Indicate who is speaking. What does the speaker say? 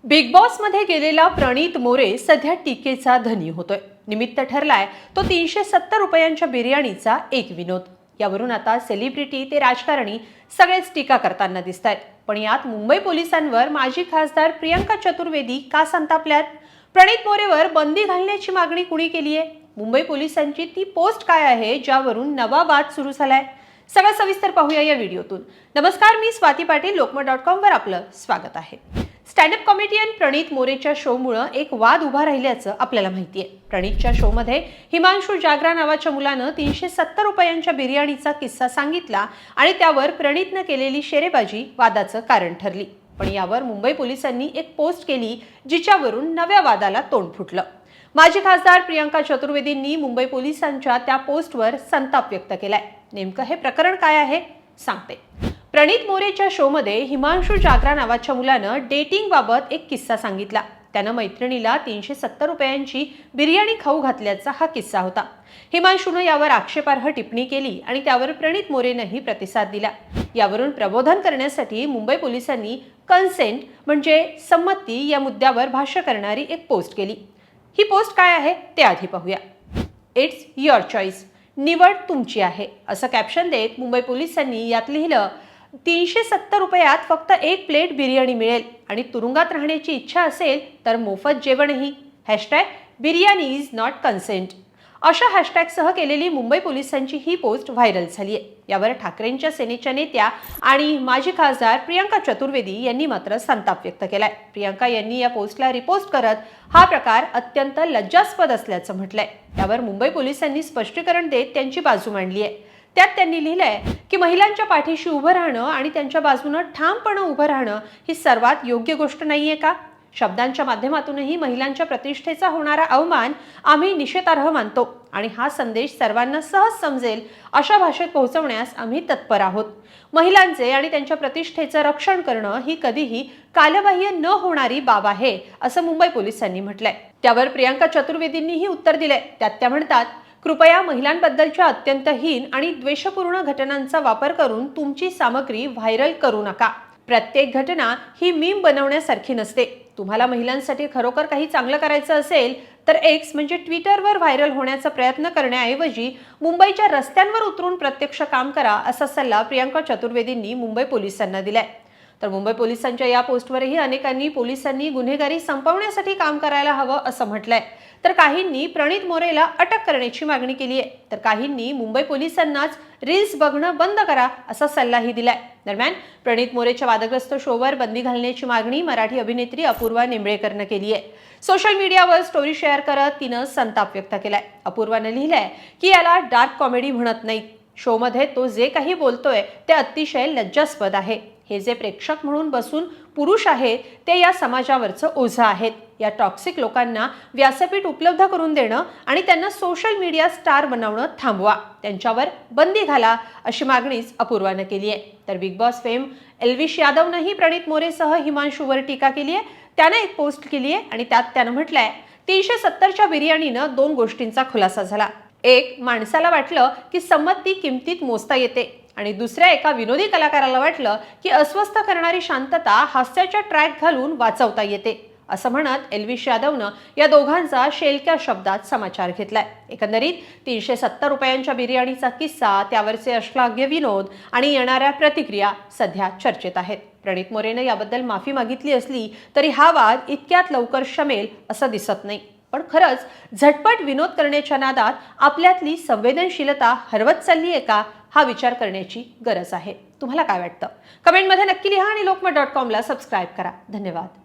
Speaker 1: Big boss मध्ये गेलेला प्रणीत मोरे सध्या टीकेचा धनी होतोय। निमित्त ठरलाय तो 370 रुपयांच्या बिर्याणीचा एक विनोद। यावरून आता सेलिब्रिटी ते राजकारणी सगळेच टीका करताना दिसतायत। पण यात मुंबई पोलिसांवर माजी खासदार प्रियंका चतुर्वेदी का संतापल्यात? प्रणीत मोरेवर बंदी घालण्याची मागणी कुणी केली आहे? मुंबई पोलिसांची ती पोस्ट काय आहे ज्यावरून नवा वाद सुरू झालाय? सगळं सविस्तर पाहूया या व्हिडिओतून। नमस्कार, मी स्वाती पाटील, लोकमत.com वर आपलं स्वागत आहे। स्टँडअप कॉमेडियन प्रणीत मोरेच्या शोमुळे एक वाद उभा राहिल्याचं आपल्याला माहिती आहे। प्रणीतच्या शोमध्ये हिमांशू जागरा नावाच्या मुलानं 370 रुपयांच्या बिर्याणीचा किस्सा सांगितला आणि त्यावर प्रणीतनं केलेली शेरेबाजी वादाचं कारण ठरली। पण यावर मुंबई पोलिसांनी एक पोस्ट केली जिच्यावरून नव्या वादाला तोंड फुटलं। माजी खासदार प्रियंका चतुर्वेदींनी मुंबई पोलिसांच्या त्या पोस्टवर संताप व्यक्त केलाय। नेमकं हे प्रकरण काय आहे सांगते। प्रणीत मोरेच्या शोमध्ये हिमांशू जागरा नावाच्या मुलानं डेटिंग बाबत एक किस्सा सांगितला। त्यानं मैत्रिणीला 370 रुपयांची बिर्याणी खाऊ घातल्याचा हा किस्सा होता। हिमांशूनं यावर आक्षेपार्ह टिप्पणी केली आणि त्यावर प्रणीत मोरेनंही प्रतिसाद दिला। यावरून प्रबोधन करण्यासाठी मुंबई पोलिसांनी कन्सेंट म्हणजे संमती या मुद्द्यावर भाष्य करणारी एक पोस्ट केली। ही पोस्ट काय आहे ते आधी पाहूया। इट्स युअर चॉईस, निवड तुमची आहे, असं कॅप्शन देत मुंबई पोलिसांनी यात लिहिलं, 370 रुपयात फक्त एक प्लेट बिर्याणी मिळेल आणि तुरुंगात राहण्याची इच्छा असेल तर मोफत जेवणही। #बिर्याणी इज नॉट कन्सेंट अशा हॅशटॅगसह केलेली मुंबई पोलिसांची ही पोस्ट व्हायरल झाली आहे। यावर ठाकरेंच्या सेनेच्या नेत्या आणि माजी खासदार प्रियंका चतुर्वेदी यांनी मात्र संताप व्यक्त केलाय। प्रियंका यांनी या पोस्टला रिपोस्ट करत हा प्रकार अत्यंत लज्जास्पद असल्याचं म्हटलंय। त्यावर मुंबई पोलिसांनी स्पष्टीकरण देत त्यांची बाजू मांडली आहे। त्यात त्यांनी लिहिलंय की महिलांच्या पाठीशी उभं राहणं आणि त्यांच्या बाजूनं ठामपणे उभं राहणं ही सर्वात योग्य गोष्ट नाहीये का? शब्दांच्या माध्यमातूनही महिलांच्या प्रतिष्ठेचा होणारा अवमान आम्ही निषेधार्ह मानतो आणि हा संदेश सर्वांना सहज समजेल अशा भाषेत पोहोचवण्यास आम्ही तत्पर आहोत। महिलांचे आणि त्यांच्या प्रतिष्ठेचं रक्षण करणं ही कधीही कालबाह्य न होणारी बाब आहे, असं मुंबई पोलिसांनी म्हटलंय। त्यावर प्रियंका चतुर्वेदींनीही उत्तर दिलंय। त्यात त्या म्हणतात, कृपया महिलांबद्दलच्या अत्यंत हीन आणि द्वेषपूर्ण घटनांचा वापर करून तुमची सामग्री व्हायरल करू नका। प्रत्येक घटना ही मीम बनवण्यासारखी नसते। तुम्हाला महिलांसाठी खरोखर काही चांगलं करायचं असेल तर एक्स म्हणजे ट्विटरवर व्हायरल होण्याचा प्रयत्न करण्याऐवजी मुंबईच्या रस्त्यांवर उतरून प्रत्यक्ष काम करा, असा सल्ला प्रियंका चतुर्वेदींनी मुंबई पोलिसांना दिलाय। तर मुंबई पोलिसांच्या या पोस्टवरही अनेकांनी पोलिसांनी गुन्हेगारी संपवण्यासाठी काम करायला हवं असं म्हटलंय। तर काहींनी प्रणीत मोरेला अटक करण्याची मागणी केली आहे, तर काहींनी मुंबई पोलिसांनाच रील्स बघणं बंद करा असा सल्लाही दिलाय। दरम्यान प्रणीत मोरेच्या वादग्रस्त शोवर बंदी घालण्याची मागणी मराठी अभिनेत्री अपूर्वा निंबळेकरनं केली आहे। सोशल मीडियावर स्टोरी शेअर करत तिनं संताप व्यक्त केलाय। अपूर्वानं लिहिलंय की याला डार्क कॉमेडी म्हणत नाहीत। शोमध्ये तो जे काही बोलतोय ते अतिशय लज्जास्पद आहे। हे जे प्रेक्षक म्हणून बसून पुरुष आहेत ते या समाजावरचं ओझं आहेत। या टॉक्सिक लोकांना व्यासपीठ उपलब्ध करून देणं आणि त्यांना सोशल मीडिया स्टार बनवणं थांबवा, त्यांच्यावर बंदी घाला अशी मागणीच अपूर्वानं केली आहे। तर बिग बॉस फेम एल्विश यादवनंही प्रणीत मोरेसह हिमांशूवर टीका केली आहे। त्यानं एक पोस्ट केली आहे आणि त्यात त्यानं म्हटलंय, 370च्या बिर्याणीनं दोन गोष्टींचा खुलासा झाला। एक, माणसाला वाटलं की संमती किमतीत मोजता येते आणि दुसऱ्या एका विनोदी कलाकाराला वाटलं की अस्वस्थ करणारी शांतता हास्याच्या ट्रॅक घालून वाचवता येते, असं म्हणत एल्विश यादवनं या दोघांचा शेलक्या शब्दात समाचार घेतलाय। एकंदरीत 370 रुपयांच्या बिर्याणीचा किस्सा, त्यावरचे अश्लाघ्य विनोद आणि येणाऱ्या प्रतिक्रिया सध्या चर्चेत आहेत। प्रणीत मोरेनं याबद्दल माफी मागितली असली तरी हा वाद इतक्यात लवकर शमेल असं दिसत नाही। पण खरंच झटपट विनोद करण्याच्या नादात आपल्यातली संवेदनशीलता हरवत चालली आहे का, हा विचार करण्याची गरज आहे। तुम्हाला काय वाटतं? कमेंटमध्ये नक्की लिहा आणि लोकमत.com ला सबस्क्राईब करा। धन्यवाद।